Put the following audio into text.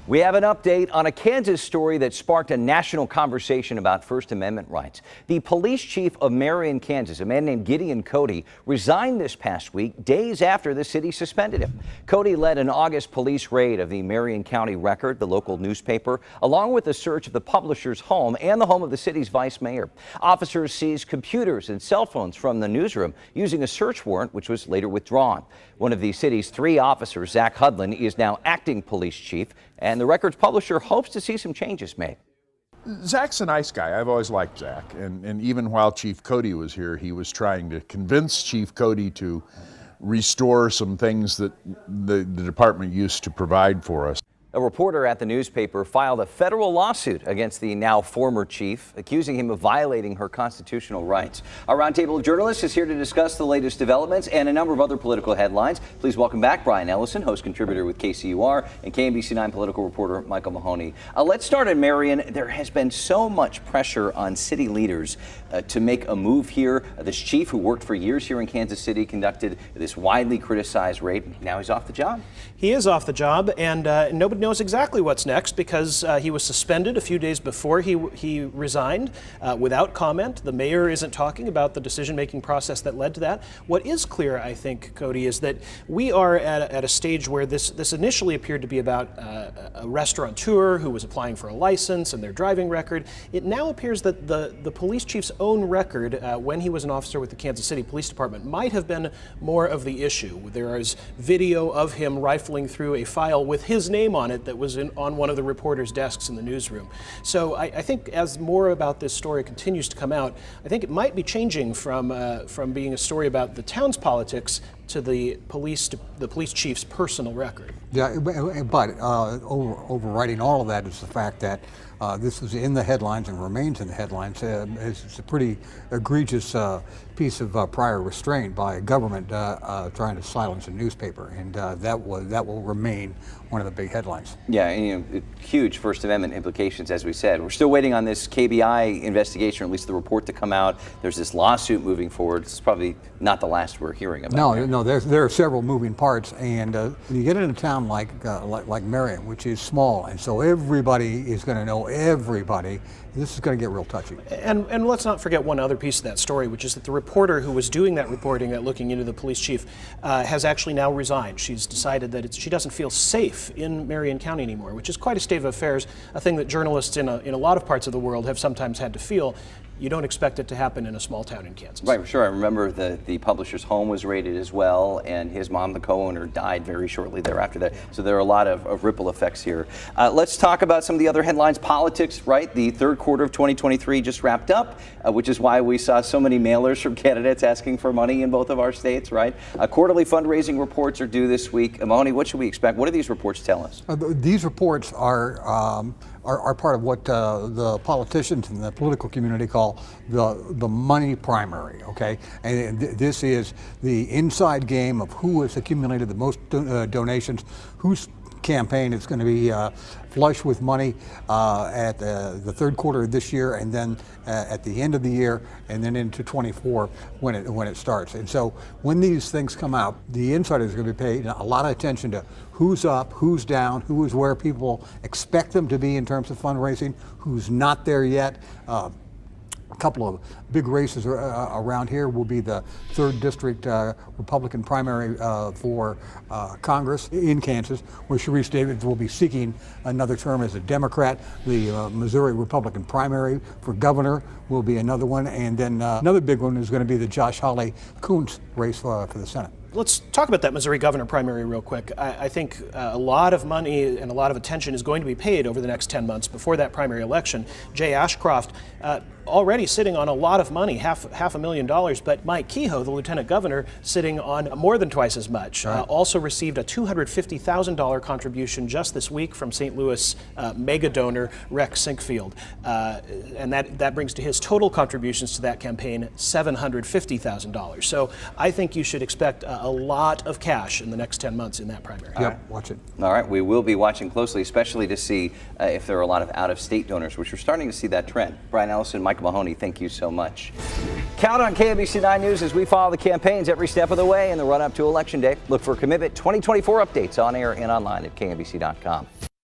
We have an update on a Kansas story that sparked a national conversation about First Amendment rights. The police chief of Marion, Kansas, a man named Gideon Cody, resigned this past week, days after the city suspended him. Cody led an August police raid of the Marion County Record, the local newspaper, along with a search of the publisher's home and the home of the city's vice mayor. Officers seized computers and cell phones from the newsroom using a search warrant, which was later withdrawn. One of the city's 3 officers, Zach Hudlin, is now acting police chief, and the Record's publisher hopes to see some changes made. Zach's a nice guy. I've always liked Zach. And even while Chief Cody was here, he was trying to convince Chief Cody to restore some things that the department used to provide for us. A reporter at the newspaper filed a federal lawsuit against the now former chief, accusing him of violating her constitutional rights. Our roundtable of journalists is here to discuss the latest developments and a number of other political headlines. Please welcome back Brian Ellison, host contributor with KCUR, and KMBC9 political reporter Michael Mahoney. Let's start in Marion. There has been so much pressure on city leaders to make a move here. This chief, who worked for years here in Kansas City, conducted this widely criticized raid. Now he's off the job. He is off the job, and nobody knows exactly what's next because he was suspended a few days before he resigned without comment. The mayor isn't talking about the decision-making process that led to that. What is clear, I think, Cody, is that we are at a stage where this initially appeared to be about a restaurateur who was applying for a license and their driving record. It now appears that the police chief's own record when he was an officer with the Kansas City Police Department might have been more of the issue. There is video of him rifling through a file with his name on it that was on one of the reporters' desks in the newsroom. So I think as more about this story continues to come out, I think it might be changing from being a story about the town's politics to the police chief's personal record. Yeah, but overriding all of that is the fact that this is in the headlines and remains in the headlines. It's a pretty egregious piece of prior restraint by a government trying to silence a newspaper, and that will remain one of the big headlines. Yeah, and, huge First Amendment implications, as we said. We're still waiting on this KBI investigation, or at least the report to come out. There's this lawsuit moving forward. This is probably not the last we're hearing about. No, there are several moving parts, and when you get in a town like Marion, which is small, and so everybody is going to know everybody, this is going to get real touchy. And let's not forget one other piece of that story, which is that the reporter who was doing that reporting, looking into the police chief, has actually now resigned. She's decided that she doesn't feel safe in Marion County anymore, which is quite a state of affairs, a thing that journalists in a lot of parts of the world have sometimes had to feel. You don't expect it to happen in a small town in Kansas. Right, sure. I remember the publisher's home was raided as well, and his mom, the co-owner, died very shortly thereafter that. So there are a lot of ripple effects here. Let's talk about some of the other headlines. Politics, right? The third quarter of 2023 just wrapped up, which is why we saw so many mailers from candidates asking for money in both of our states, right? Quarterly fundraising reports are due this week. Mahoney, what should we expect? What do these reports tell us? These reports are part of what the politicians and the political community call the money primary, okay? And this is the inside game of who has accumulated the most donations, whose campaign is going to be flush with money at the third quarter of this year, and then at the end of the year, and then into 24 when it starts. And so when these things come out, the insiders are going to be paying a lot of attention to who's up, who's down, who is where people expect them to be in terms of fundraising, who's not there yet. A couple of big races around here will be the 3rd District Republican primary for Congress in Kansas, where Sharice Davids will be seeking another term as a Democrat. The Missouri Republican primary for governor will be another one. And then another big one is going to be the Josh Hawley-Kuntz race for the Senate. Let's talk about that Missouri governor primary real quick. I think a lot of money and a lot of attention is going to be paid over the next 10 months before that primary election. Jay Ashcroft already sitting on a lot of money, half $500,000, but Mike Kehoe, the lieutenant governor, sitting on more than twice as much. Right. Also received a $250,000 contribution just this week from St. Louis mega donor Rex Sinkfield. And that brings to his total contributions to that campaign $750,000. So I think you should expect a lot of cash in the next 10 months in that primary. Yep, watch it. All right, we will be watching closely, especially to see if there are a lot of out-of-state donors, which we're starting to see that trend. Brian Ellison, Michael Mahoney, thank you so much. Count on KMBC9 News as we follow the campaigns every step of the way in the run-up to Election Day. Look for Commitment 2024 updates on air and online at KMBC.com.